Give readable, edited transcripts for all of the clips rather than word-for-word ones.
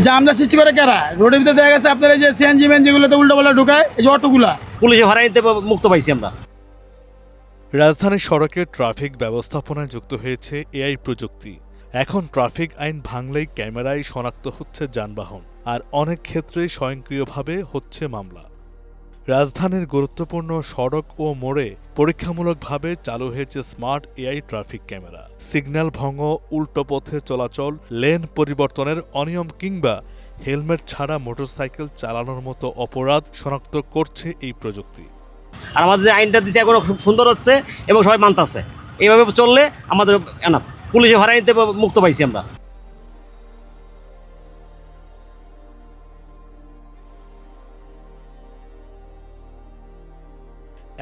জামটা সৃষ্টি করে কারা? রোডের ভিতরে দেখা গেছে আপনার এই যে সিএনজি মেন যেগুলোতে উল্টোপাল্টা ঢুকায়, এই যে অটোগুলা পুলিশে হরাই নিতে মুক্ত পাইছি আমরা। রাজধানীর সড়কে ট্রাফিক ব্যবস্থাপনায় যুক্ত হয়েছে এআই প্রযুক্তি। এখন ট্রাফিক আইন ভাঙলেই ক্যামেরায় শনাক্ত হচ্ছে যানবাহন, আর অনেক ক্ষেত্রেই স্বয়ংক্রিয়ভাবে হচ্ছে মামলা। রাজধানীর গুরুত্বপূর্ণ সড়ক ও মোড়ে পরীক্ষামূলকভাবে চালু হয়েছে smart AI traffic camera. Signal ভঙ্গ, উল্টো পথে চলাচল, লেন পরিবর্তনের অনিয়ম কিংবা হেলমেট ছাড়া মোটরসাইকেল চালানোর মতো অপরাধ শনাক্ত করছে এই প্রযুক্তি। আর আমাদের যে আইনটা দিচ্ছে এখনো খুব সুন্দর হচ্ছে এবং সবাই মানতেছে। এইভাবে চললে আমাদের এনাফ, পুলিশে হরাই নিতে মুক্ত পাইছি আমরা।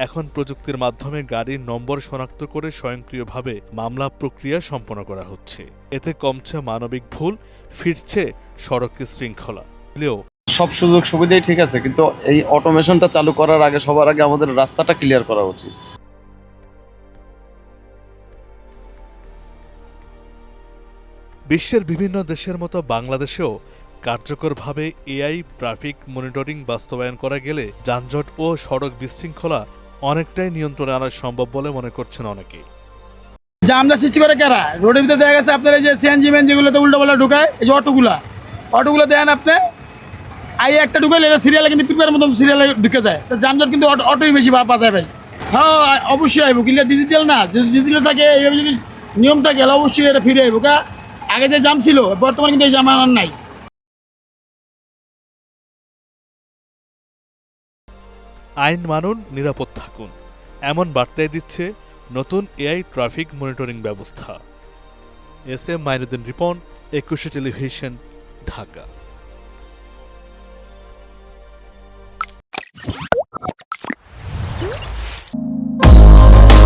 এখন প্রযুক্তির মাধ্যমে গাড়ির নম্বর শনাক্ত করে স্বয়ংক্রিয়ভাবে মামলা প্রক্রিয়া সম্পন্ন করা হচ্ছে। এতে কমছে মানবিক ভুল, ফিরছে সড়ক শৃঙ্খলা। সব সুযোগ সুবিধাই ঠিক আছে, কিন্তু এই অটোমেশনটা চালু করার আগে সবার আগে আমাদের রাস্তাটা ক্লিয়ার করা উচিত। বিশ্বের বিভিন্ন দেশের মতো বাংলাদেশেও কার্যকরভাবে এআই ট্রাফিক মনিটরিং বাস্তবায়ন করা গেলে যানজট ও সড়ক বিশৃঙ্খলা অনেকটাই নিয়ন্ত্রণে আনা সম্ভব বলে মনে করছেন অনেকেই। জামটা সৃষ্টি করে কারা? রোডের ভিতরে দেখা গেছে আপনার এই যে সিএনজি মেন যেগুলোতে উল্টোপাল্টা ঢুকায়, এই যে অটোগুলো দেন আপনি আই একটা ঢুকাইলে এটা সিরিয়ালে কিন্তু প্রিপেয়ার মতো সিরিয়ালে ঢুকে যায়, তো যানজট কিন্তু অটোই বেশি পাওয়া যায় ভাই। হ্যাঁ অবশ্যই আইব, কিন্তু ডিজিটাল না, যদি ডিজিটাল থাকে এইভাবে যদি নিয়ম থাকে তাহলে অবশ্যই এটা ফিরে আইব। আগে যে জাম ছিল বর্তমানে কিন্তু এই জাম আর নাই। আইন মানুন, নিরাপদ থাকুন, এমন বার্তাই দিচ্ছে নতুন এআই ট্রাফিক মনিটরিং ব্যবস্থা। S M Mainuddin Ripon, 21 television, Dhaka.